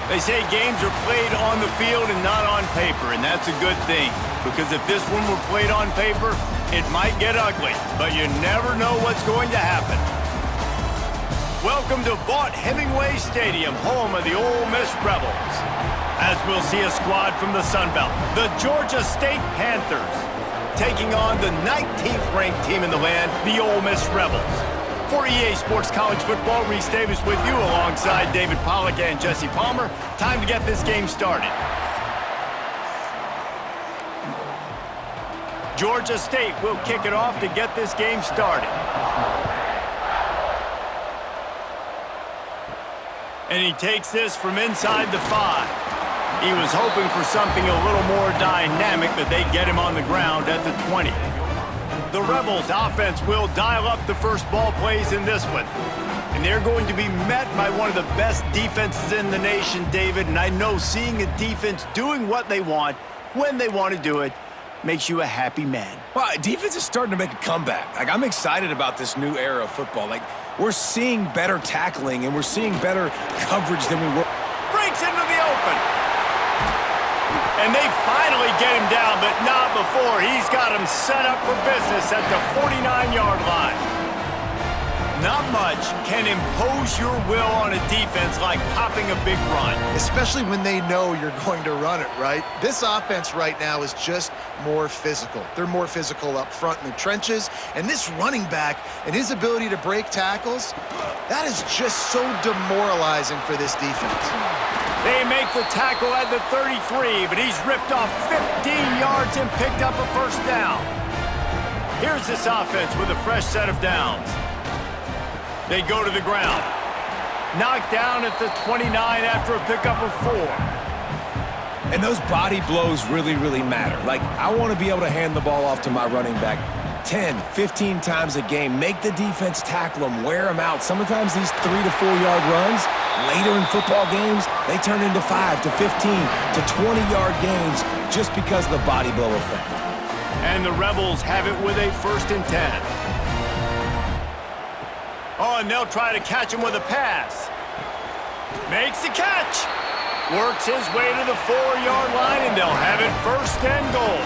They say games are played on the field and not on paper, and that's a good thing. Because if this one were played on paper, it might get ugly, but you never know what's going to happen. Welcome to Vaught-Hemingway Stadium, home of the Ole Miss Rebels. As we'll see a squad from the Sun Belt, the Georgia State Panthers, taking on the 19th ranked team in the land, the Ole Miss Rebels. For EA Sports College Football, Reese Davis with you alongside David Pollack and Jesse Palmer. Time to get this game started. Georgia State will kick it off to get this game started. And he takes this from inside the 5. He was hoping for something a little more dynamic, but they get him on the ground at the 20. The Rebels offense will dial up the first ball plays in this one. And they're going to be met by one of the best defenses in the nation, David. And I know seeing a defense doing what they want, when they want to do it, makes you a happy man. Well, defense is starting to make a comeback. I'm excited about this new era of football. We're seeing better tackling, and we're seeing better coverage than we were. Breaks into the open. And they finally get him down, but not before. He's got him set up for business at the 49-yard line. Not much can impose your will on a defense like popping a big run. Especially when they know you're going to run it, right? This offense right now is just more physical. They're more physical up front in the trenches, and this running back and his ability to break tackles, that is just so demoralizing for this defense. They make the tackle at the 33, but he's ripped off 15 yards and picked up a first down. Here's this offense with a fresh set of downs. They go to the ground. Knocked down at the 29 after a pickup of 4. And those body blows really, really matter. I want to be able to hand the ball off to my running back 10, 15 times a game. Make the defense tackle them, wear them out. Sometimes these 3 to 4 yard runs, later in football games, they turn into 5 to 15 to 20-yard gains just because of the body blow effect. And the Rebels have it with a 1st and 10. Oh, and they'll try to catch him with a pass. Makes the catch. Works his way to the 4-yard line, and they'll have it 1st and goal.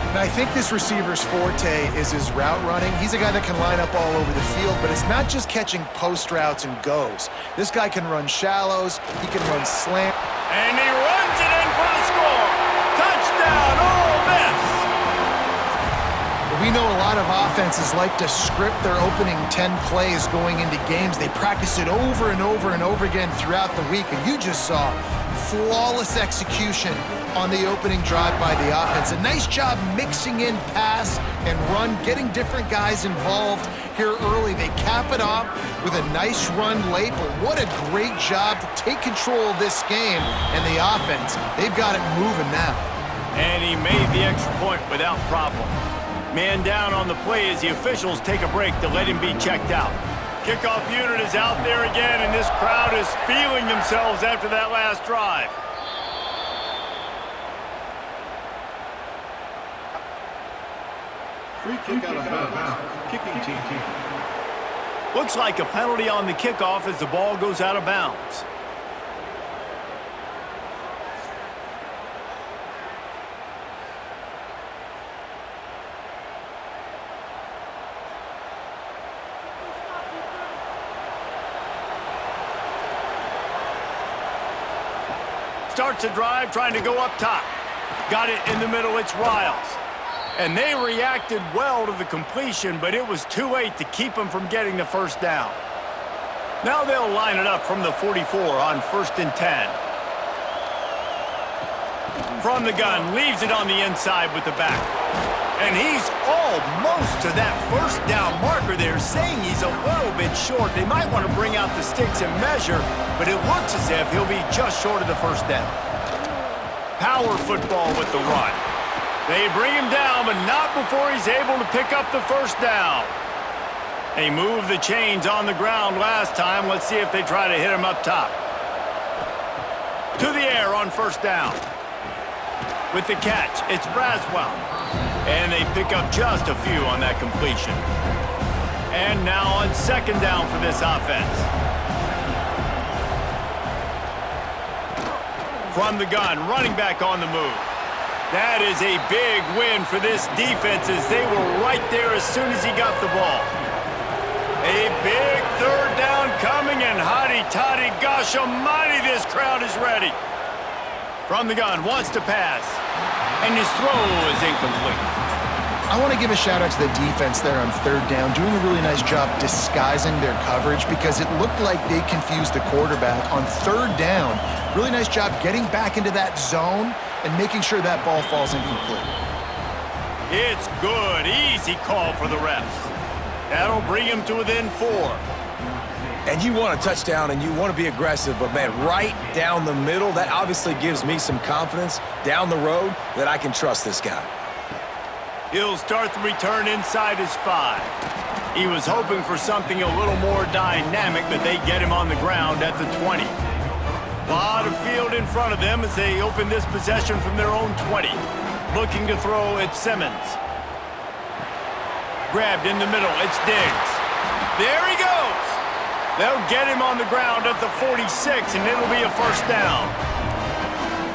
And I think this receiver's forte is his route running. He's a guy that can line up all over the field, but it's not just catching post routes and goes. This guy can run shallows. He can run slant. And he runs it in for the score. Touchdown, Ole Miss. We know a lot of offenses like to script their opening 10 plays going into games. They practice it over and over and over again throughout the week, and you just saw flawless execution on the opening drive by the offense. A nice job mixing in pass and run, getting different guys involved here early. They cap it off with a nice run late, but what a great job to take control of this game and the offense. They've got it moving now. And he made the extra point without problem. Man down on the play as the officials take a break to let him be checked out. Kickoff unit is out there again, and this crowd is feeling themselves after that last drive. Free kick out of bounds. Kicking team. Looks like a penalty on the kickoff as the ball goes out of bounds. Starts a drive trying to go up top. Got it in the middle, it's Riles. And they reacted well to the completion, but it was too late to keep them from getting the first down. Now they'll line it up from the 44 on 1st and 10. From the gun, leaves it on the inside with the back. And he's almost to that first down marker there, saying he's a little bit short. They might want to bring out the sticks and measure, but it looks as if he'll be just short of the first down. Power football with the run. They bring him down, but not before he's able to pick up the first down. They moved the chains on the ground last time. Let's see if they try to hit him up top. To the air on 1st down. With the catch, it's Braswell. And they pick up just a few on that completion. And now on 2nd down for this offense. From the gun, running back on the move. That is a big win for this defense as they were right there as soon as he got the ball. A big third down coming, and hotty-toddy, gosh almighty, this crowd is ready. From the gun, wants to pass, and his throw is incomplete. I want to give a shout out to the defense there on third down, doing a really nice job disguising their coverage because it looked like they confused the quarterback on third down. Really nice job getting back into that zone and making sure that ball falls incomplete. It's good. Easy call for the refs. That'll bring him to within 4. And you want a touchdown and you want to be aggressive, but man, right down the middle, that obviously gives me some confidence down the road that I can trust this guy. He'll start the return inside his 5. He was hoping for something a little more dynamic, but they get him on the ground at the 20. A lot of field in front of them as they open this possession from their own 20. Looking to throw at Simmons. Grabbed in the middle, it's Diggs. There he goes! They'll get him on the ground at the 46, and it'll be a first down.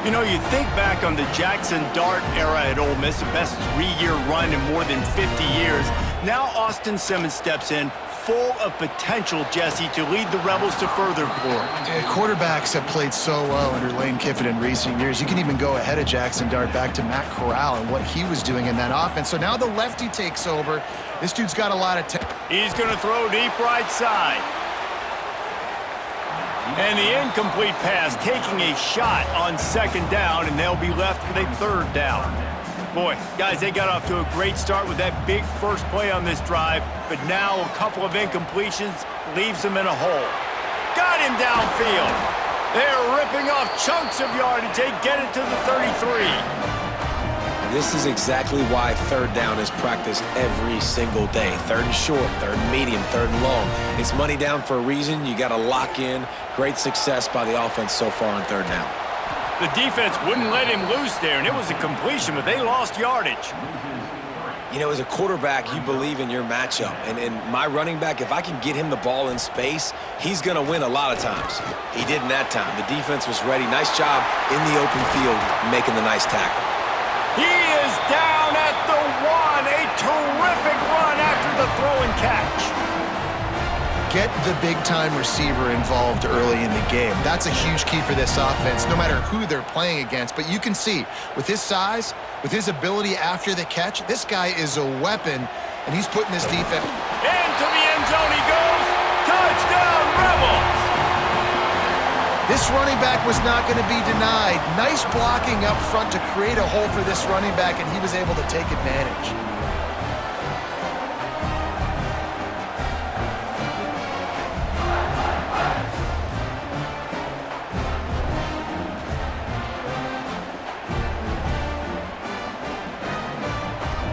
You know, you think back on the Jackson Dart era at Ole Miss, the best 3-year run in more than 50 years. Now Austin Simmons steps in, full of potential, Jesse, to lead the Rebels to further glory. Quarterbacks have played so well under Lane Kiffin in recent years. You can even go ahead of Jackson Dart back to Matt Corral and what he was doing in that offense. So now the lefty takes over. This dude's got a lot of He's going to throw deep right side. And the incomplete pass taking a shot on second down, and they'll be left with a third down. Boy, guys, they got off to a great start with that big first play on this drive, but now a couple of incompletions leaves them in a hole. Got him downfield. They're ripping off chunks of yardage. They get it to the 33. This is exactly why third down is practiced every single day. Third and short, third and medium, third and long. It's money down for a reason. You got to lock in. Great success by the offense so far on third down. The defense wouldn't let him loose there, and it was a completion, but they lost yardage. You know, as a quarterback, you believe in your matchup. And my running back, if I can get him the ball in space, he's going to win a lot of times. He did in that time. The defense was ready. Nice job in the open field making the nice tackle. He is down at the 1. A terrific run after the throw and catch. Get the big-time receiver involved early in the game. That's a huge key for this offense, no matter who they're playing against. But you can see, with his size, with his ability after the catch, this guy is a weapon, and he's putting this defense. Into the end zone he goes. Touchdown, Rebels! This running back was not going to be denied. Nice blocking up front to create a hole for this running back, and he was able to take advantage.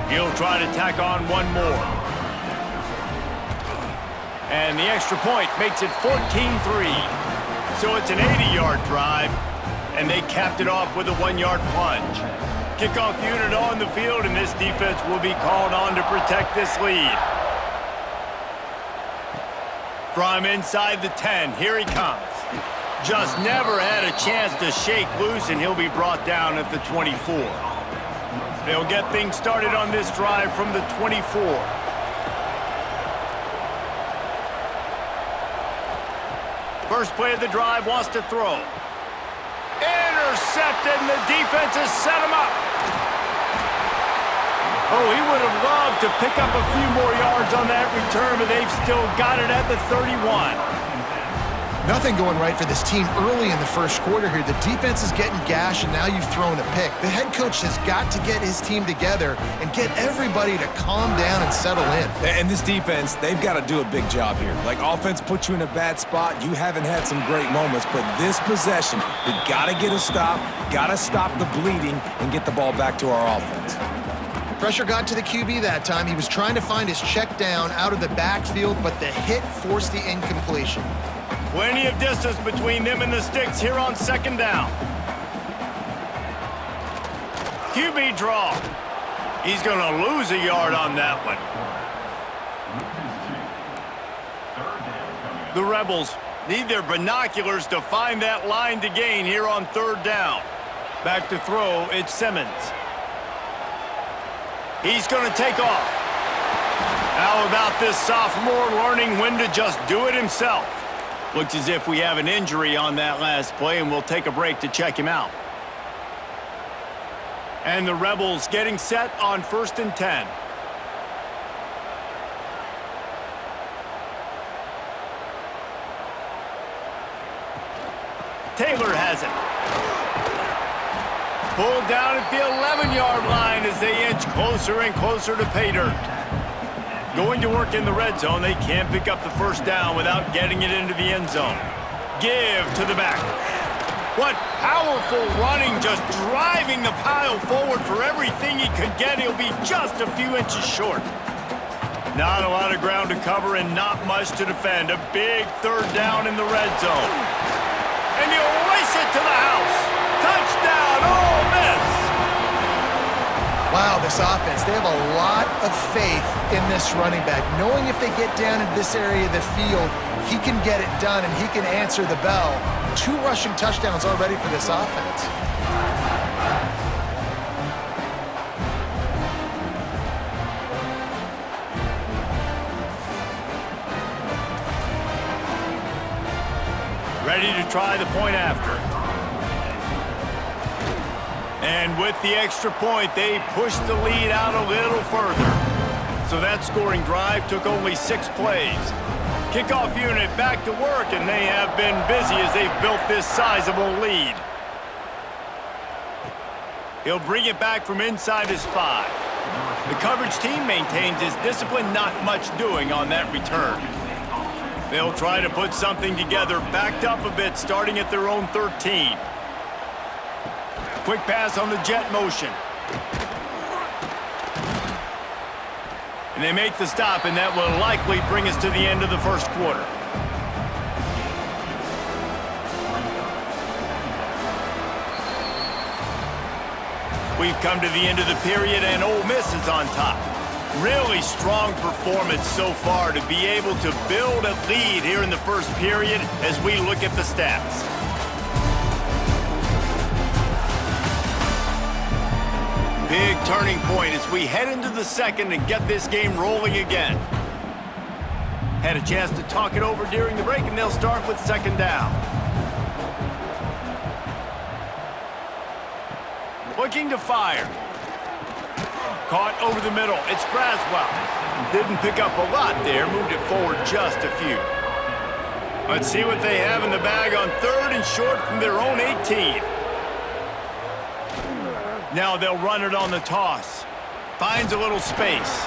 He'll try to tack on one more. And the extra point makes it 14-3. So it's an 80-yard drive, and they capped it off with a 1-yard plunge. Kickoff unit on the field, and this defense will be called on to protect this lead. From inside the 10, here he comes. Just never had a chance to shake loose, and he'll be brought down at the 24. They'll get things started on this drive from the 24. First play of the drive, wants to throw. Intercepted, and the defense has set him up. Oh, he would have loved to pick up a few more yards on that return, but they've still got it at the 31. Nothing going right for this team early in the first quarter here. The defense is getting gashed, and now you've thrown a pick. The head coach has got to get his team together and get everybody to calm down and settle in. And this defense, they've got to do a big job here. Like, offense puts you in a bad spot. You haven't had some great moments, but this possession, you got to get a stop, got to stop the bleeding, and get the ball back to our offense. Pressure got to the QB that time. He was trying to find his check down out of the backfield, but the hit forced the incompletion. Plenty of distance between them and the sticks here on second down. QB draw. He's going to lose a yard on that one. The Rebels Need their binoculars to find that line to gain here on third down. Back to throw, it's Simmons. He's going to take off. How about this sophomore learning when to just do it himself? Looks as if we have an injury on that last play, and we'll take a break to check him out. And the Rebels getting set on 1st and 10. Taylor has it. Pulled down at the 11-yard line as they inch closer and closer to pay dirt. Going to work in the red zone, they can't pick up the first down without getting it into the end zone. Give to the back. What powerful running, just driving the pile forward for everything he could get. He'll be just a few inches short. Not a lot of ground to cover and not much to defend. A big third down in the red zone. And he'll race it to the house. Touchdown, Ole Miss! Wow, this offense, they have a lot of faith in this running back, knowing if they get down into this area of the field, he can get it done and he can answer the bell. 2 rushing touchdowns already for this offense. Ready to try the point after. And with the extra point, they pushed the lead out a little further. So that scoring drive took only 6 plays. Kickoff unit back to work, and they have been busy as they've built this sizable lead. He'll bring it back from inside his 5. The coverage team maintains his discipline, not much doing on that return. They'll try to put something together, backed up a bit, starting at their own 13. Quick pass on the jet motion. And they make the stop, and that will likely bring us to the end of the first quarter. We've come to the end of the period, and Ole Miss is on top. Really strong performance so far to be able to build a lead here in the first period as we look at the stats. Big turning point as we head into the second and get this game rolling again. Had a chance to talk it over during the break, and they'll start with second down. Looking to fire. Caught over the middle. It's Braswell. Didn't pick up a lot there. Moved it forward just a few. Let's see what they have in the bag on 3rd and short from their own 18. Now they'll run it on the toss. Finds a little space.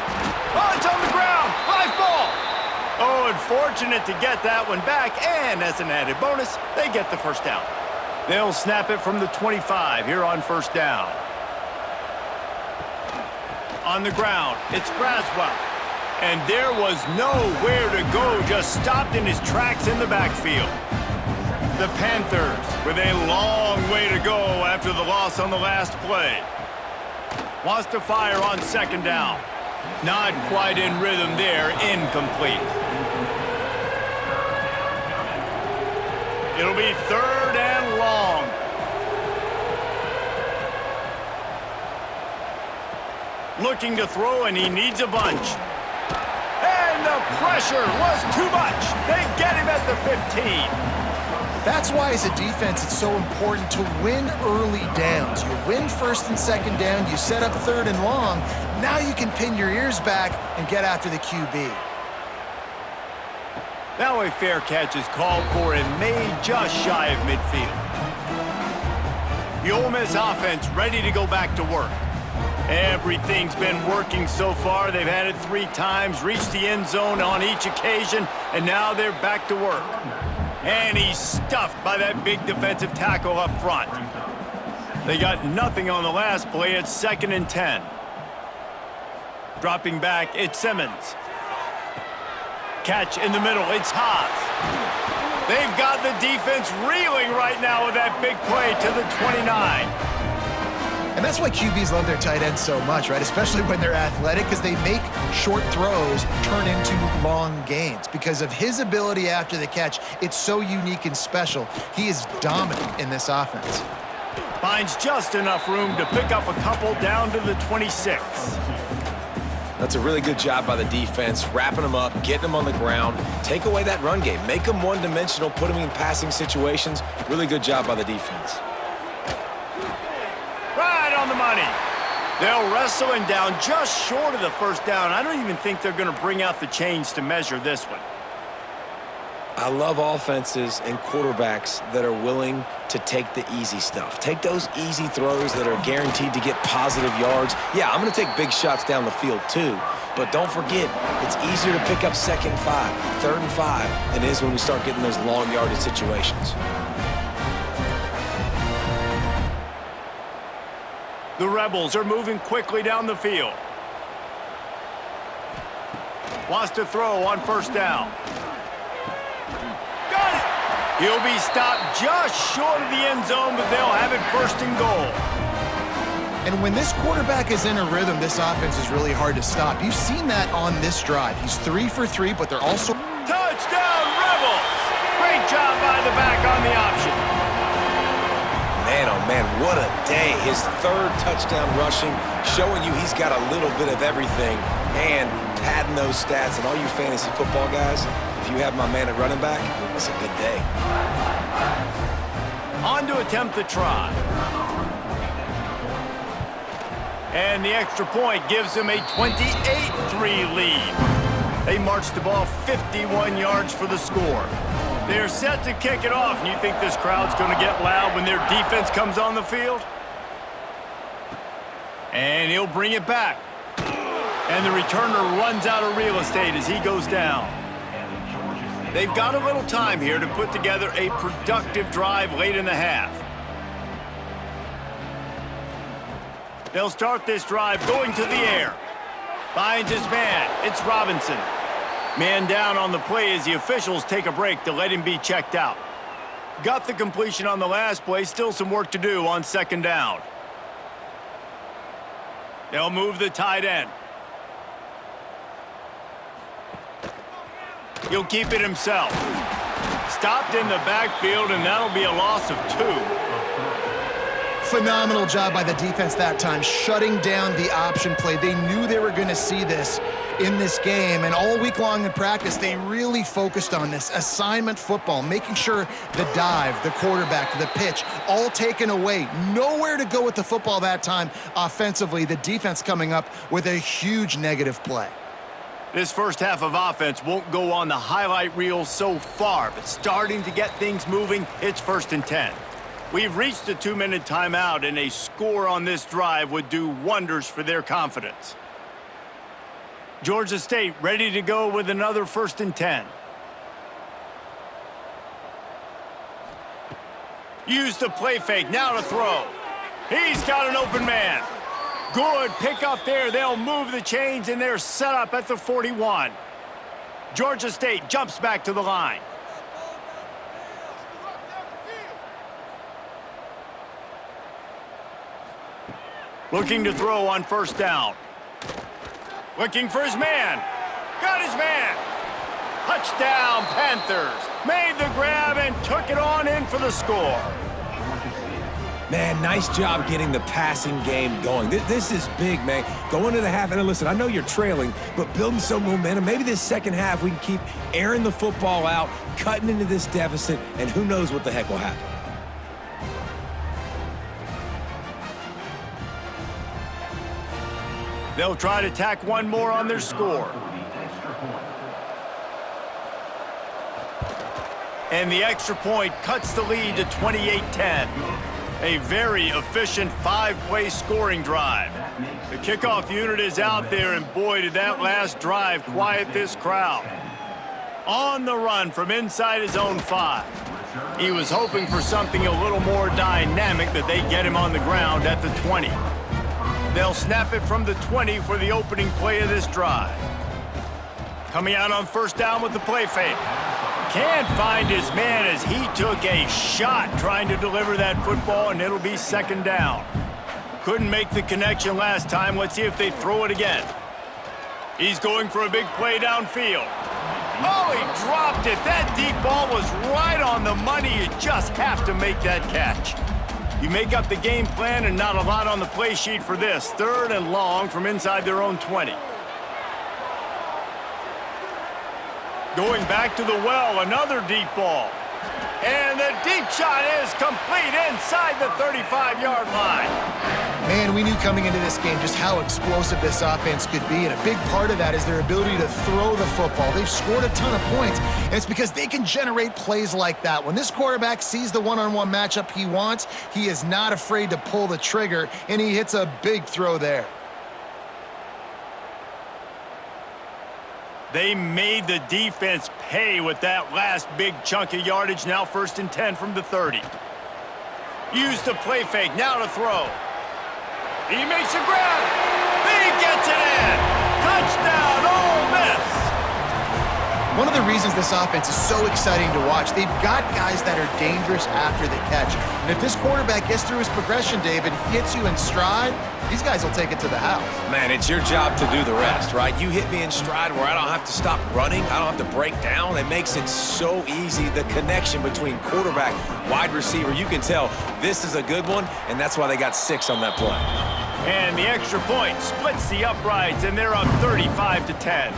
Oh, it's on the ground. Live ball. Oh, unfortunate to get that one back. And as an added bonus, they get the first down. They'll snap it from the 25 here on first down. On the ground, it's Braswell. And there was nowhere to go, just stopped in his tracks in the backfield. The Panthers with a long way to go after the loss on the last play. Wants to fire on second down. Not quite in rhythm there, incomplete. It'll be 3rd and long. Looking to throw, and he needs a bunch. And the pressure was too much. They get him at the 15. That's why, as a defense, it's so important to win early downs. You win 1st and 2nd down, you set up 3rd and long. Now you can pin your ears back and get after the QB. Now a fair catch is called for and made just shy of midfield. The Ole Miss offense ready to go back to work. Everything's been working so far. They've had it 3 times, reached the end zone on each occasion, and now they're back to work. And he's stuffed by that big defensive tackle up front. They got nothing on the last play. It's 2nd and 10. Dropping back, it's Simmons. Catch in the middle, it's Haas. They've got the defense reeling right now with that big play to the 29. And that's why QBs love their tight ends so much, right? Especially when they're athletic, because they make short throws turn into long gains. Because of his ability after the catch, it's so unique and special. He is dominant in this offense. Finds just enough room to pick up a couple down to the 26. That's a really good job by the defense, wrapping them up, getting them on the ground, take away that run game, make them one-dimensional, put them in passing situations. Really good job by the defense. Right on the money. They'll wrestle him down just short of the first down. I don't even think they're going to bring out the chains to measure this one. I love offenses and quarterbacks that are willing to take the easy stuff. Take those easy throws that are guaranteed to get positive yards. Yeah, I'm going to take big shots down the field too, but don't forget, it's easier to pick up 2nd and 5, 3rd and 5 than it is when we start getting those long yardage situations. The Rebels are moving quickly down the field. Wants to throw on first down. Got it! He'll be stopped just short of the end zone, but they'll have it 1st and goal. And when this quarterback is in a rhythm, this offense is really hard to stop. You've seen that on this drive. He's 3 for 3, but they're also... Touchdown, Rebels! Great job by the back on the option. Man, oh man, what a day. His 3rd touchdown rushing, showing you he's got a little bit of everything and padding those stats. And all you fantasy football guys, if you have my man at running back, it's a good day. On to attempt the try. And the extra point gives them a 28-3 lead. They march the ball 51 yards for the score. They're set to kick it off, and you think this crowd's going to get loud when their defense comes on the field? And he'll bring it back. And the returner runs out of real estate as he goes down. They've got a little time here to put together a productive drive late in the half. They'll start this drive going to the air. Finds his man. It's Robinson. Man down on the play as the officials take a break to let him be checked out. Got the completion on the last play, still some work to do on 2nd down. They'll move the tight end. He'll keep it himself. Stopped in the backfield, and that'll be a loss of 2. Phenomenal job by the defense that time, shutting down the option play. They knew they were going to see this in this game, and all week long in practice, they really focused on this assignment football, making sure the dive, the quarterback, the pitch, all taken away. Nowhere to go with the football that time offensively. The defense coming up with a huge negative play. This first half of offense won't go on the highlight reel so far, but starting to get things moving, it's 1st and 10. We've reached a 2-minute timeout, and a score on this drive would do wonders for their confidence. Georgia State ready to go with another 1st and 10. Use the play fake, now to throw. He's got an open man. Good pick up there. They'll move the chains, and they're set up at the 41. Georgia State jumps back to the line. Looking to throw on 1st down. Looking for his man. Got his man. Touchdown, Panthers. Made the grab and took it on in for the score. Man, nice job getting the passing game going. This is big, man. Going to the half, and listen, I know you're trailing, but building some momentum. Maybe this second half we can keep airing the football out, cutting into this deficit, and who knows what the heck will happen. They'll try to tack one more on their score. And the extra point cuts the lead to 28-10. A very efficient 5-play scoring drive. The kickoff unit is out there, and boy, did that last drive quiet this crowd. On the run from inside his own 5. He was hoping for something a little more dynamic, that they get him on the ground at the 20. They'll snap it from the 20 for the opening play of this drive. Coming out on 1st down with the play fake. Can't find his man as he took a shot trying to deliver that football, and it'll be 2nd down. Couldn't make the connection last time. Let's see if they throw it again. He's going for a big play downfield. Oh, he dropped it. That deep ball was right on the money. You just have to make that catch. You make up the game plan and not a lot on the play sheet for this. 3rd and long from inside their own 20. Going back to the well, another deep ball. And the deep shot is complete inside the 35-yard line. Man, we knew coming into this game just how explosive this offense could be, and a big part of that is their ability to throw the football. They've scored a ton of points, and it's because they can generate plays like that. When this quarterback sees the one-on-one matchup he wants, he is not afraid to pull the trigger, and he hits a big throw there. They made the defense pay with that last big chunk of yardage. Now 1st and 10 from the 30. Use the play fake, now to throw. He makes a grab. He gets it in. Touchdown, Ole Miss. One of the reasons this offense is so exciting to watch, they've got guys that are dangerous after the catch. And if this quarterback gets through his progression, David, hits you in stride, these guys will take it to the house. Man, it's your job to do the rest, right? You hit me in stride where I don't have to stop running. I don't have to break down. It makes it so easy. The connection between quarterback, wide receiver, you can tell this is a good one, and that's why they got 6 on that play. And the extra point splits the uprights, and they're up 35-10.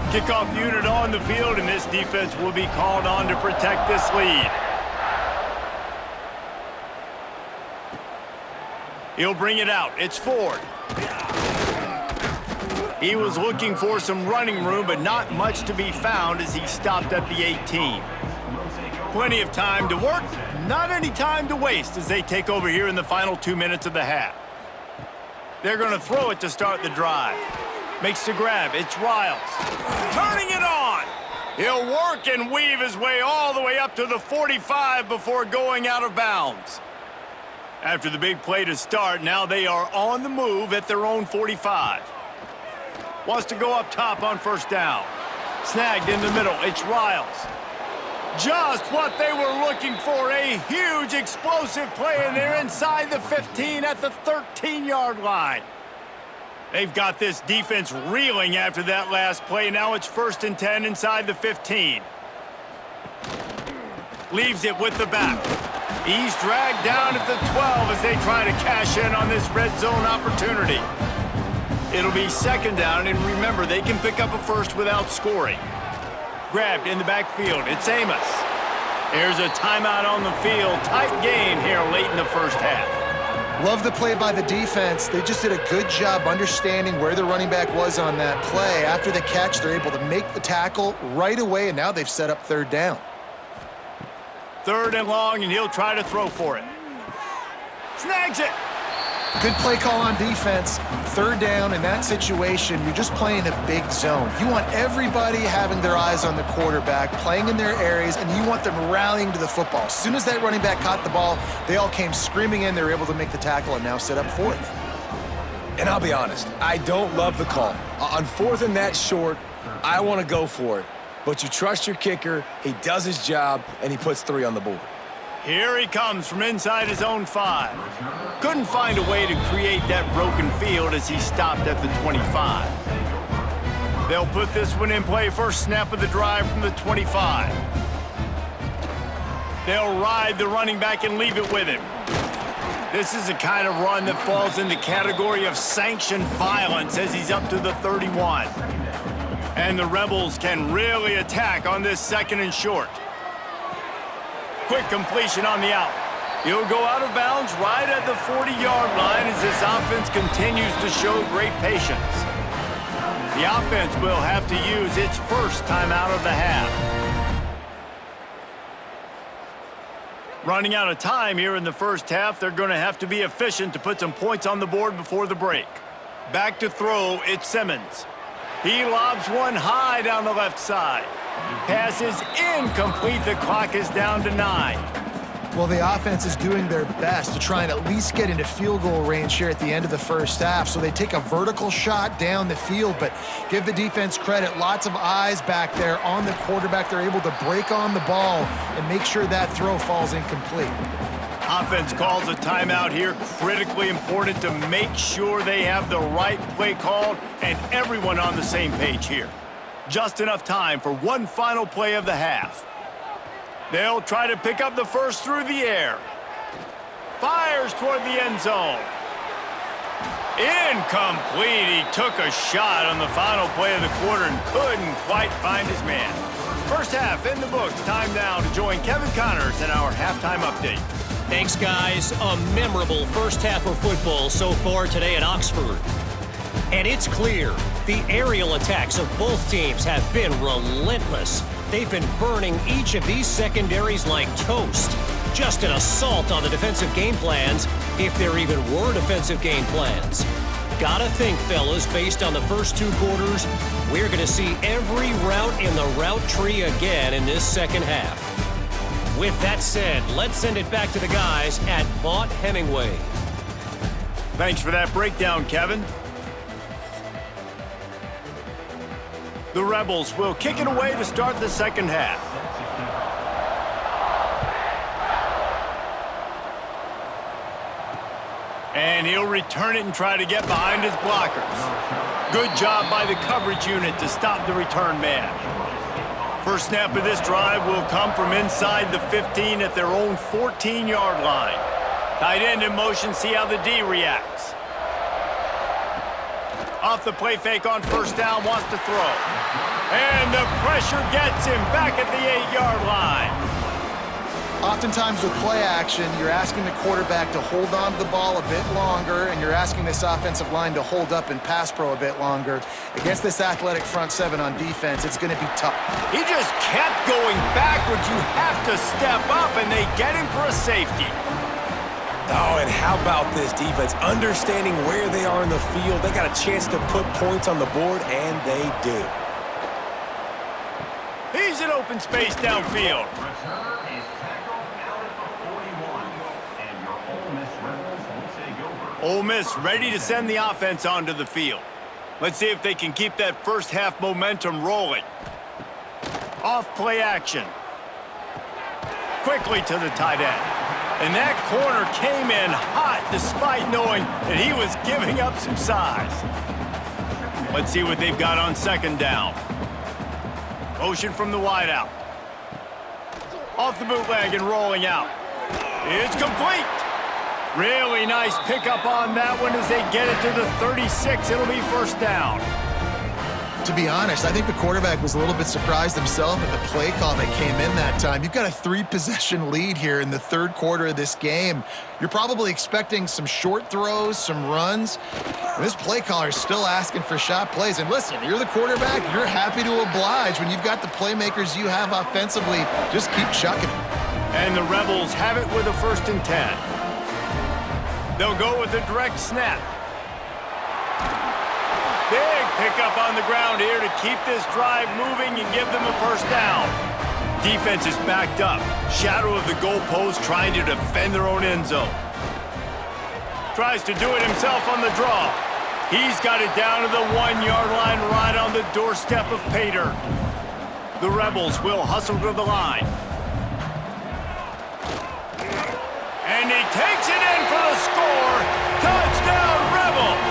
Kickoff unit on the field, and this defense will be called on to protect this lead. He'll bring it out. It's Ford. He was looking for some running room, but not much to be found as he stopped at the 18. Plenty of time to work, not any time to waste as they take over here in the final 2 minutes of the half. They're going to throw it to start the drive. Makes the grab. It's Riles. Turning it on. He'll work and weave his way all the way up to the 45 before going out of bounds. After the big play to start, now they are on the move at their own 45. Wants to go up top on 1st down. Snagged in the middle. It's Riles. Just what they were looking for. A huge explosive play, and they're inside the 15 at the 13-yard line. They've got this defense reeling after that last play. Now it's 1st and 10 inside the 15. Leaves it with the back. He's dragged down at the 12 as they try to cash in on this red zone opportunity. It'll be 2nd down, and remember, they can pick up a first without scoring. Grabbed in the backfield. It's Amos. There's a timeout on the field. Tight game here late in the 1st half. Love the play by the defense. They just did a good job understanding where the running back was on that play. After the catch, they're able to make the tackle right away, and now they've set up 3rd down. 3rd and long, and he'll try to throw for it. Snags it. Good play call on defense. 3rd down in that situation, you're just playing a big zone. You want everybody having their eyes on the quarterback, playing in their areas, and you want them rallying to the football. As soon as that running back caught the ball, they all came screaming in. They were able to make the tackle and now set up 4th. And I'll be honest, I don't love the call. On 4th and that short, I want to go for it. But you trust your kicker, he does his job, and he puts 3 on the board. Here he comes from inside his own 5. Couldn't find a way to create that broken field as he stopped at the 25. They'll put this one in play. First snap of the drive from the 25. They'll ride the running back and leave it with him. This is the kind of run that falls in the category of sanctioned violence as he's up to the 31. And the Rebels can really attack on this 2nd and short. Quick completion on the out. He'll go out of bounds right at the 40-yard line as this offense continues to show great patience. The offense will have to use its first timeout of the half. Running out of time here in the 1st half, they're going to have to be efficient to put some points on the board before the break. Back to throw, it's Simmons. He lobs one high down the left side. Pass is incomplete. The clock is down to 9. Well, the offense is doing their best to try and at least get into field goal range here at the end of the 1st half. So they take a vertical shot down the field, but give the defense credit. Lots of eyes back there on the quarterback. They're able to break on the ball and make sure that throw falls incomplete. Offense calls a timeout here. Critically important to make sure they have the right play called and everyone on the same page here. Just enough time for one final play of the half. They'll try to pick up the first through the air. Fires toward the end zone. Incomplete. He took a shot on the final play of the quarter and couldn't quite find his man. First half in the books. Time now to join Kevin Connors in our halftime update. Thanks, guys. A memorable first half of football so far today at Oxford. And it's clear the aerial attacks of both teams have been relentless. They've been burning each of these secondaries like toast. Just an assault on the defensive game plans, if there even were defensive game plans. Gotta think, fellas, based on the first two quarters, we're going to see every route in the route tree again in this second half. With that said, let's send it back to the guys at Vaught Hemingway. Thanks for that breakdown, Kevin. The Rebels will kick it away to start the second half. And he'll return it and try to get behind his blockers. Good job by the coverage unit to stop the return man. First snap of this drive will come from inside the 15 at their own 14-yard line. Tight end in motion, see how the D reacts. Off the play fake on first down, wants to throw. And the pressure gets him back at the 8-yard line. Oftentimes with play action, you're asking the quarterback to hold on to the ball a bit longer, and you're asking this offensive line to hold up in pass pro a bit longer. Against this athletic front seven on defense, it's going to be tough. He just kept going backwards. You have to step up, and they get him for a safety. Oh, and how about this defense? Understanding where they are in the field. They got a chance to put points on the board, and they do. He's in open space downfield. Ole Miss ready to send the offense onto the field. Let's see if they can keep that first half momentum rolling. Off play action. Quickly to the tight end. And that corner came in hot despite knowing that he was giving up some size. Let's see what they've got on second down. Motion from the wideout. Off the bootleg and rolling out. It's complete. Really nice pickup on that one as they get it to the 36. It'll be first down. To be honest, I think the quarterback was a little bit surprised himself at the play call that came in that time. You've got a 3-possession lead here in the third quarter of this game. You're probably expecting some short throws, some runs. And this play caller is still asking for shot plays. And listen, you're the quarterback. You're happy to oblige. When you've got the playmakers you have offensively, just keep chucking it. And the Rebels have it with a 1st and 10. They'll go with a direct snap. Big pickup on the ground here to keep this drive moving and give them a first down. Defense is backed up. Shadow of the goalpost trying to defend their own end zone. Tries to do it himself on the draw. He's got it down to the 1-yard line right on the doorstep of Pater. The Rebels will hustle to the line. And he takes it in for the score. Touchdown, Rebels!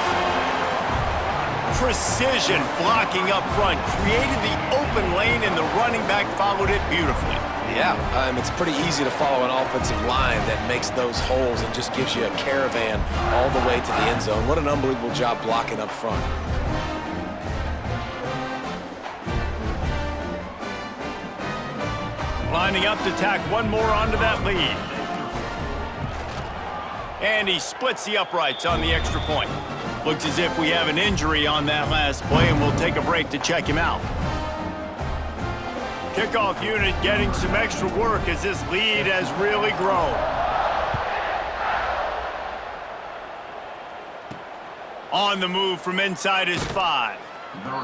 Precision blocking up front created the open lane, and the running back followed it beautifully. Yeah, it's pretty easy to follow an offensive line that makes those holes and just gives you a caravan all the way to the end zone. What an unbelievable job blocking up front. Lining up to tack one more onto that lead. And he splits the uprights on the extra point. Looks as if we have an injury on that last play, and we'll take a break to check him out. Kickoff unit getting some extra work as this lead has really grown. On the move from inside his 5.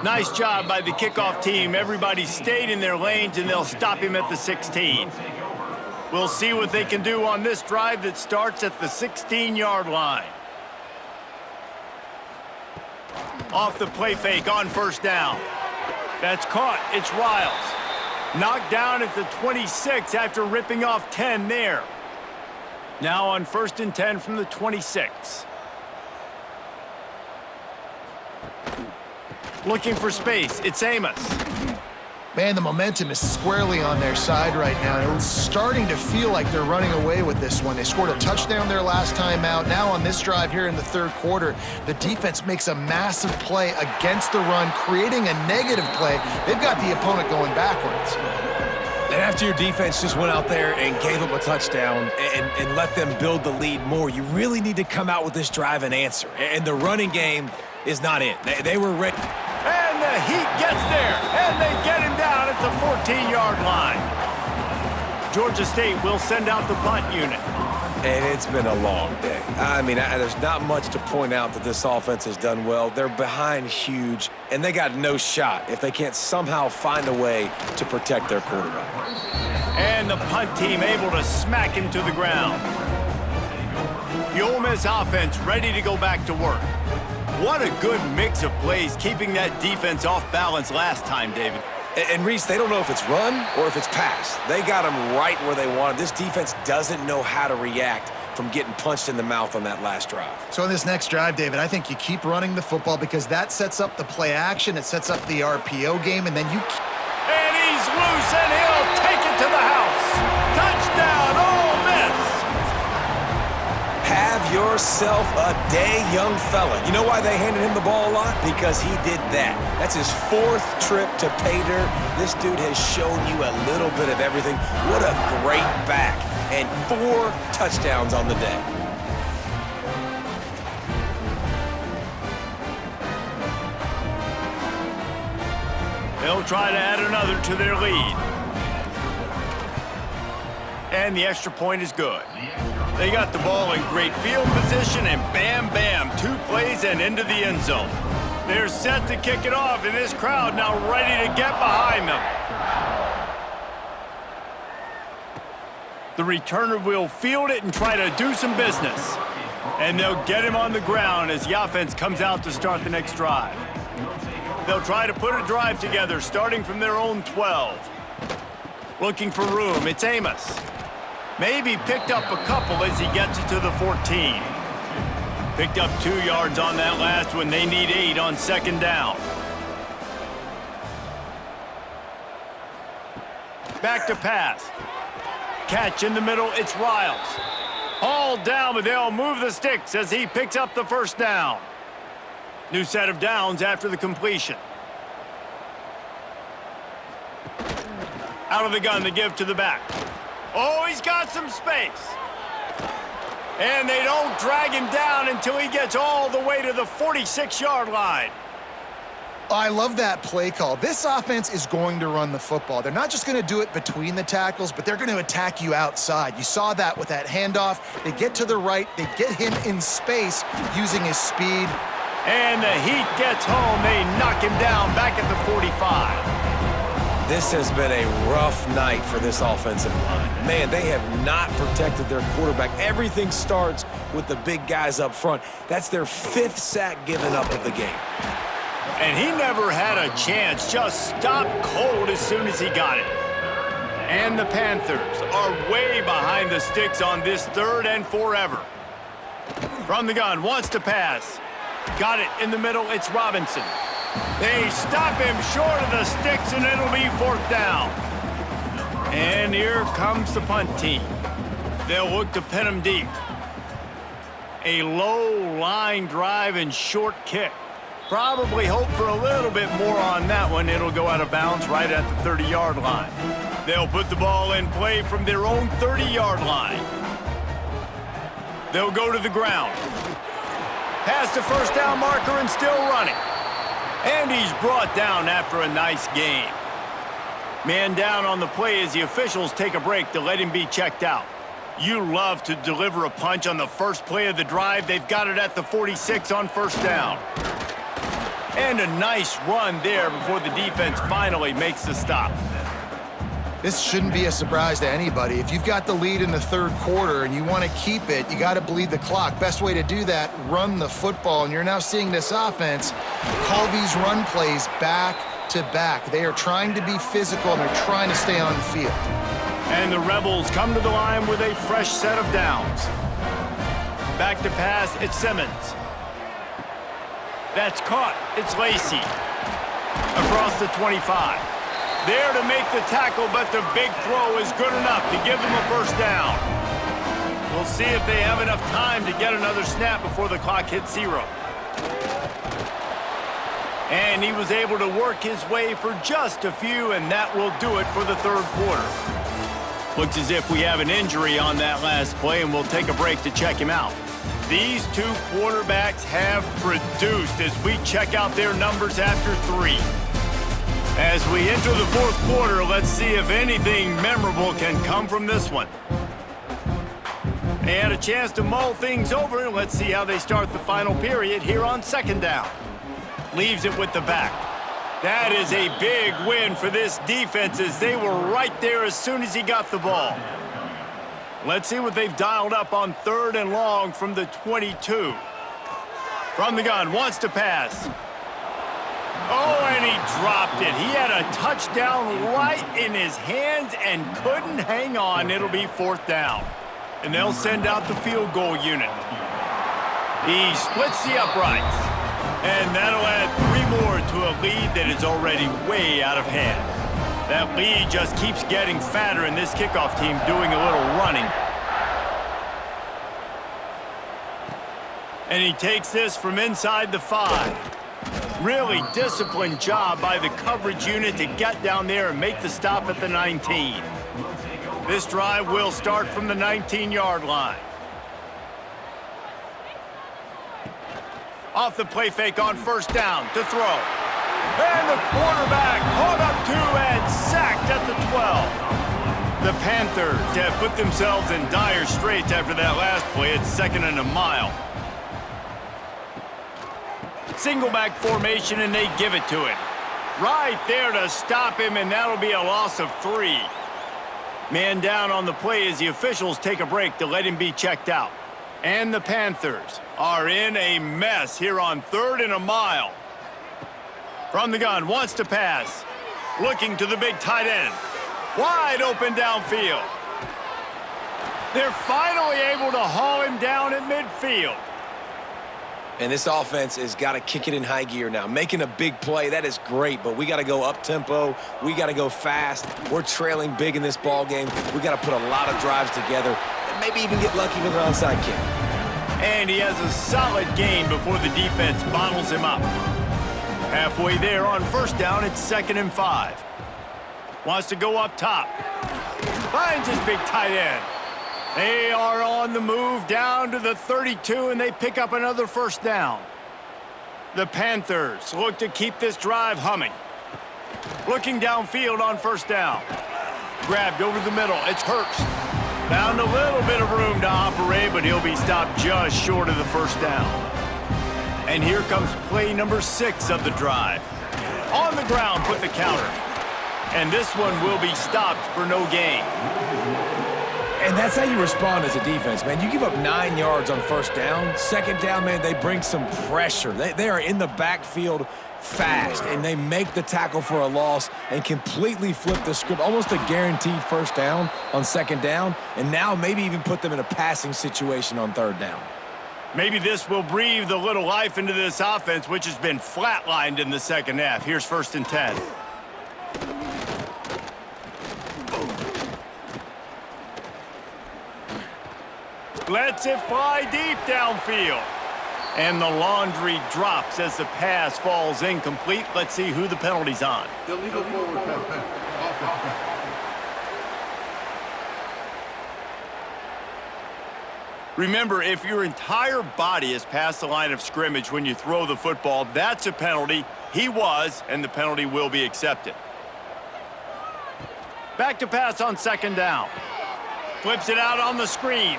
Nice job by the kickoff team. Everybody stayed in their lanes, and they'll stop him at the 16. We'll see what they can do on this drive that starts at the 16-yard line. Off the play fake on first down. That's caught. It's Riles. Knocked down at the 26 after ripping off 10 there. Now on 1st and 10 from the 26. Looking for space. It's Amos. Man, the momentum is squarely on their side right now. And it's starting to feel like they're running away with this one. They scored a touchdown their last time out. Now on this drive here in the third quarter, the defense makes a massive play against the run, creating a negative play. They've got the opponent going backwards. And after your defense just went out there and gave up a touchdown and let them build the lead more, you really need to come out with this drive and answer. And the running game is not it. They were ready. And the Heat gets there, and they get him down at the 14-yard line. Georgia State will send out the punt unit. And it's been a long day. I mean, there's not much to point out that this offense has done well. They're behind huge, and they got no shot if they can't somehow find a way to protect their quarterback. And the punt team able to smack him to the ground. The Ole Miss offense ready to go back to work. What a good mix of plays, keeping that defense off balance last time, David. And Reese, they don't know if it's run or if it's pass. They got them right where they want them. This defense doesn't know how to react from getting punched in the mouth on that last drive. So in this next drive, David, I think you keep running the football because that sets up the play action, it sets up the RPO game, and then you... And he's loose, and he'll take it to the house. Touchdown, Ole Miss! Have yourself a day, young fella. You know why they handed him the ball a lot? Because he did that. That's his 4th trip to pay dirt. This dude has shown you a little bit of everything. What a great back. And 4 touchdowns on the day. They'll try to add another to their lead. And the extra point is good. They got the ball in great field position, and bam, bam, 2 plays and into the end zone. They're set to kick it off, and this crowd now ready to get behind them. The returner will field it and try to do some business. And they'll get him on the ground as the offense comes out to start the next drive. They'll try to put a drive together, starting from their own 12. Looking for room, it's Amos. Maybe picked up a couple as he gets it to the 14. Picked up 2 yards on that last one. They need 8 on 2nd down. Back to pass. Catch in the middle, it's Riles. All down, but they'll move the sticks as he picks up the 1st down. New set of downs after the completion. Out of the gun, the give to the back. Oh, he's got some space. And they don't drag him down until he gets all the way to the 46-yard line. I love that play call. This offense is going to run the football. They're not just going to do it between the tackles, but they're going to attack you outside. You saw that with that handoff. They get to the right. They get him in space using his speed. And the Heat gets home. They knock him down back at the 45. This has been a rough night for this offensive line. Man, they have not protected their quarterback. Everything starts with the big guys up front. That's their 5th sack given up of the game. And he never had a chance. Just stopped cold as soon as he got it. And the Panthers are way behind the sticks on this 3rd and forever. From the gun, wants to pass. Got it in the middle, it's Robinson. They stop him short of the sticks, and it'll be 4th down. And here comes the punt team. They'll look to pin him deep. A low line drive and short kick. Probably hope for a little bit more on that one. It'll go out of bounds right at the 30-yard line. They'll put the ball in play from their own 30-yard line. They'll go to the ground. Past the 1st down marker and still running. And he's brought down after a nice gain. Man down on the play as the officials take a break to let him be checked out. You love to deliver a punch on the first play of the drive. They've got it at the 46 on 1st down. And a nice run there before the defense finally makes the stop. This shouldn't be a surprise to anybody. If you've got the lead in the 3rd quarter and you want to keep it, you got to bleed the clock. Best way to do that, run the football. And you're now seeing this offense call these run plays back to back. They are trying to be physical, and they're trying to stay on the field. And the Rebels come to the line with a fresh set of downs. Back to pass, it's Simmons. That's caught, it's Lacey. Across the 25. There to make the tackle, but the big throw is good enough to give them a first down. We'll see if they have enough time to get another snap before the clock hits 0. And he was able to work his way for just a few, and that will do it for the third quarter. Looks as if we have an injury on that last play, and we'll take a break to check him out. These two quarterbacks have produced as we check out their numbers after 3. As we enter the fourth quarter, let's see if anything memorable can come from this one. They had a chance to mull things over, and let's see how they start the final period here on second down. Leaves it with the back. That is a big win for this defense as they were right there as soon as he got the ball. Let's see what they've dialed up on third and long from the 22. From the gun, wants to pass. Oh, and he dropped it. He had a touchdown right in his hands and couldn't hang on. It'll be fourth down. And they'll send out the field goal unit. He splits the uprights. And that'll add 3 more to a lead that is already way out of hand. That lead just keeps getting fatter, and this kickoff team doing a little running. And he takes this from inside the 5. Really disciplined job by the coverage unit to get down there and make the stop at the 19. This drive will start from the 19-yard line. Off the play fake on first down to throw. And the quarterback caught up to and sacked at the 12. The Panthers have put themselves in dire straits after that last play. It's 2nd and a mile. Single back formation, and they give it to him. Right there to stop him, and that'll be a loss of 3. Man down on the play as the officials take a break to let him be checked out. And the Panthers are in a mess here on 3rd and a mile. From the gun, wants to pass. Looking to the big tight end. Wide open downfield. They're finally able to haul him down at midfield. And this offense has got to kick it in high gear now. Making a big play, that is great, but we got to go up-tempo. We got to go fast. We're trailing big in this ball game. We got to put a lot of drives together and maybe even get lucky with an onside kick. And he has a solid gain before the defense bottles him up. Halfway there on first down, it's 2nd and 5. Wants to go up top. Finds his big tight end. They are on the move down to the 32, and they pick up another first down. The Panthers look to keep this drive humming. Looking downfield on first down. Grabbed over the middle. It's Hurst. Found a little bit of room to operate, but he'll be stopped just short of the first down. And here comes play number 6 of the drive. On the ground, put the counter. And this one will be stopped for no gain. And that's how you respond as a defense, man. You give up 9 yards on first down. Second down, man, they bring some pressure. They are in the backfield fast, and they make the tackle for a loss and completely flip the script. Almost a guaranteed first down on second down, and now maybe even put them in a passing situation on third down. Maybe this will breathe a little life into this offense, which has been flatlined in the second half. Here's 1st and 10. Lets it fly deep downfield. And the laundry drops as the pass falls incomplete. Let's see who the penalty's on. Illegal forward pass. Offense. Remember, if your entire body is past the line of scrimmage when you throw the football, that's a penalty. He was, and the penalty will be accepted. Back to pass on second down. Flips it out on the screen.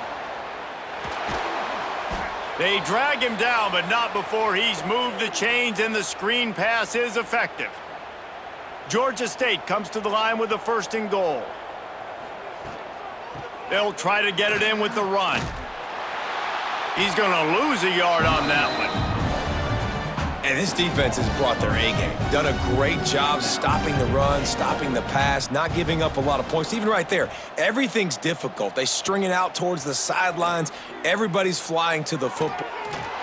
They drag him down, but not before he's moved the chains, and the screen pass is effective. Georgia State comes to the line with a 1st and goal. They'll try to get it in with the run. He's going to lose a yard on that one. And this defense has brought their A-game. Done a great job stopping the run, stopping the pass, not giving up a lot of points. Even right there, everything's difficult. They string it out towards the sidelines. Everybody's flying to the football.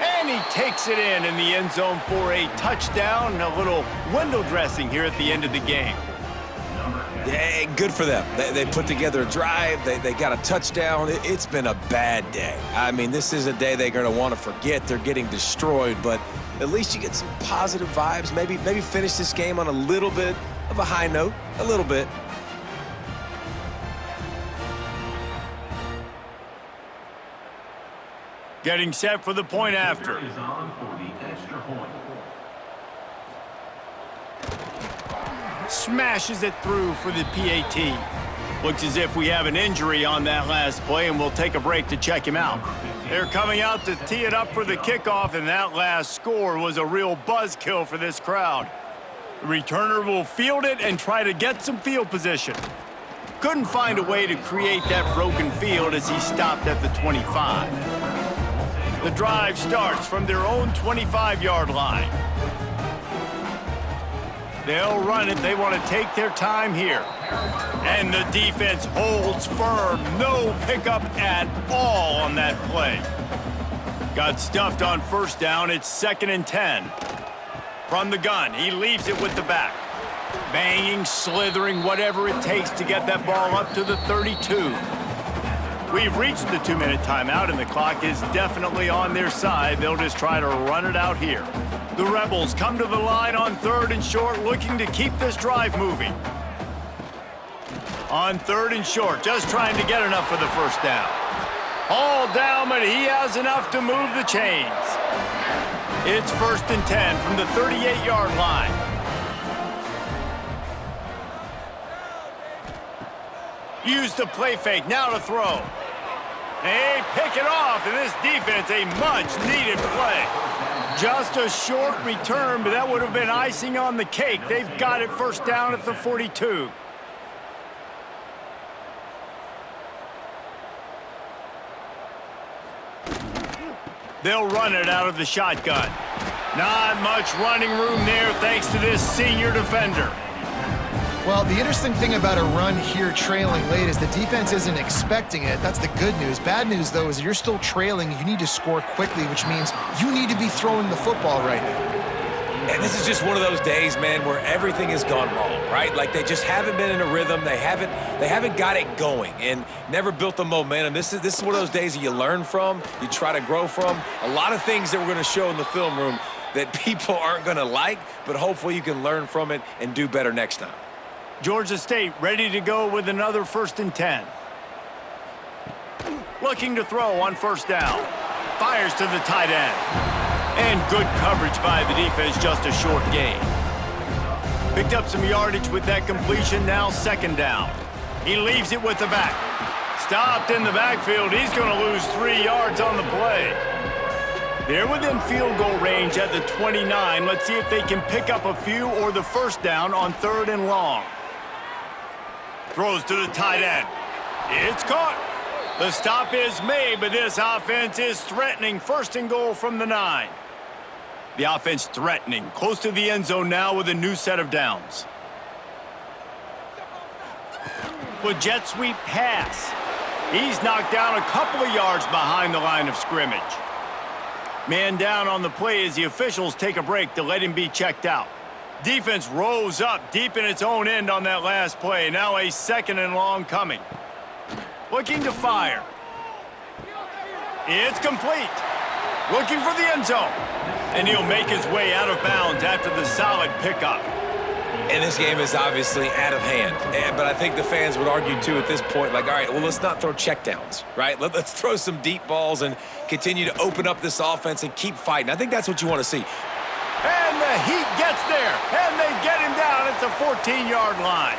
And he takes it in the end zone for a touchdown and a little window dressing here at the end of the game. Yeah, good for them. They put together a drive. They got a touchdown. It's been a bad day. I mean, this is a day they're going to want to forget. They're getting destroyed, but at least you get some positive vibes. Maybe finish this game on a little bit of a high note, a little bit. Getting set for the point after. Is on for the extra point. Smashes it through for the PAT. Looks as if we have an injury on that last play, and we'll take a break to check him out. They're coming out to tee it up for the kickoff, and that last score was a real buzzkill for this crowd. The returner will field it and try to get some field position. Couldn't find a way to create that broken field as he stopped at the 25. The drive starts from their own 25-yard line. They'll run it. They want to take their time here. And the defense holds firm. No pickup at all on that play. Got stuffed on first down. It's 2nd and 10. From the gun, he leaves it with the back. Banging, slithering, whatever it takes to get that ball up to the 32. We've reached the 2-minute timeout, and the clock is definitely on their side. They'll just try to run it out here. The Rebels come to the line on 3rd and short, looking to keep this drive moving. On 3rd and short, just trying to get enough for the first down. All down, but he has enough to move the chains. It's 1st and 10 from the 38-yard line. Use the play fake, now to throw. They pick it off, and this defense, a much-needed play. Just a short return, but that would have been icing on the cake. They've got it first down at the 42. They'll run it out of the shotgun. Not much running room there thanks to this senior defender. Well, the interesting thing about a run here trailing late is the defense isn't expecting it. That's the good news. Bad news, though, is you're still trailing. You need to score quickly, which means you need to be throwing the football right now. And this is just one of those days, man, where everything has gone wrong, right? Like they just haven't been in a rhythm. They haven't got it going and never built the momentum. This is one of those days that you learn from, you try to grow from. A lot of things that we're going to show in the film room that people aren't going to like, but hopefully you can learn from it and do better next time. Georgia State ready to go with another 1st and 10. Looking to throw on first down. Fires to the tight end. And good coverage by the defense, just a short gain. Picked up some yardage with that completion, now 2nd down. He leaves it with the back. Stopped in the backfield. He's going to lose 3 yards on the play. They're within field goal range at the 29. Let's see if they can pick up a few or the first down on 3rd and long. Throws to the tight end. It's caught. The stop is made, but this offense is threatening. 1st and goal from the 9. The offense threatening. Close to the end zone now with a new set of downs. With jet sweep pass. He's knocked down a couple of yards behind the line of scrimmage. Man down on the play as the officials take a break to let him be checked out. Defense rose up deep in its own end on that last play. Now a 2nd and long coming. Looking to fire. It's complete. Looking for the end zone. And he'll make his way out of bounds after the solid pickup. And this game is obviously out of hand. But I think the fans would argue, too, at this point, like, all right, well, let's not throw checkdowns, right? Let's throw some deep balls and continue to open up this offense and keep fighting. I think that's what you want to see. And the Heat gets there, and they get him down at the 14-yard line.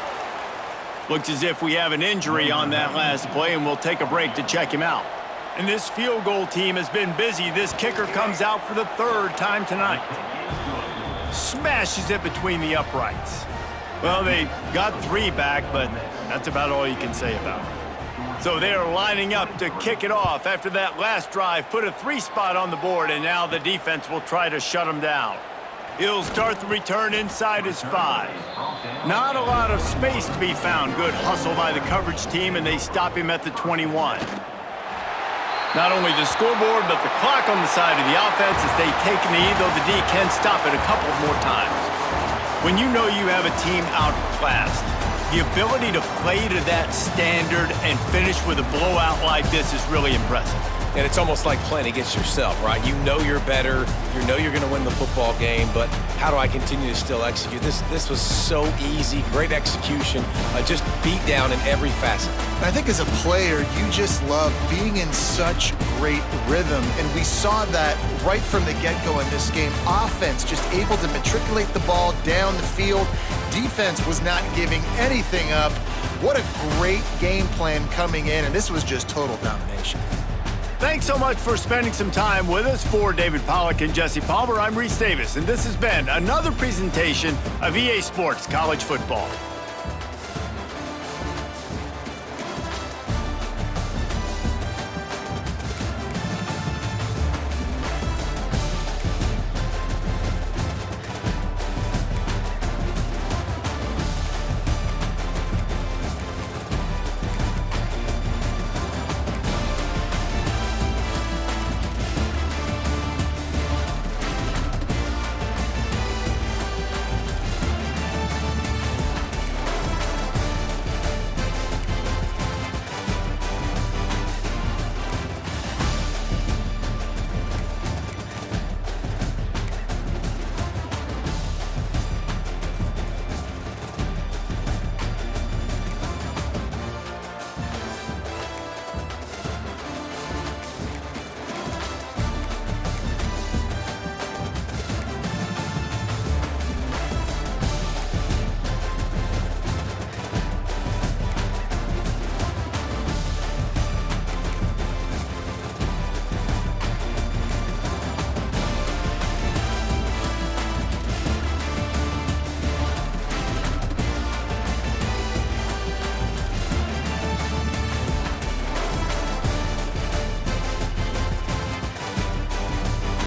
Looks as if we have an injury on that last play, and we'll take a break to check him out. And this field goal team has been busy. This kicker comes out for the 3rd time tonight. Smashes it between the uprights. Well, they got 3 back, but that's about all you can say about it. So they're lining up to kick it off after that last drive put a 3 spot on the board, and now the defense will try to shut them down. He'll start the return inside his 5. Not a lot of space to be found. Good hustle by the coverage team, and they stop him at the 21. Not only the scoreboard, but the clock on the side of the offense as they take a knee, though the D can stop it a couple more times. When you know you have a team outclassed, the ability to play to that standard and finish with a blowout like this is really impressive. And it's almost like playing against yourself, right? You know you're better. You know you're going to win the football game, but how do I continue to still execute? This was so easy, great execution, just beat down in every facet. And I think as a player, you just love being in such great rhythm, and we saw that right from the get-go in this game. Offense just able to matriculate the ball down the field. Defense was not giving anything up. What a great game plan coming in, and this was just total domination. Thanks so much for spending some time with us. For David Pollack and Jesse Palmer, I'm Reese Davis, and this has been another presentation of EA Sports College Football.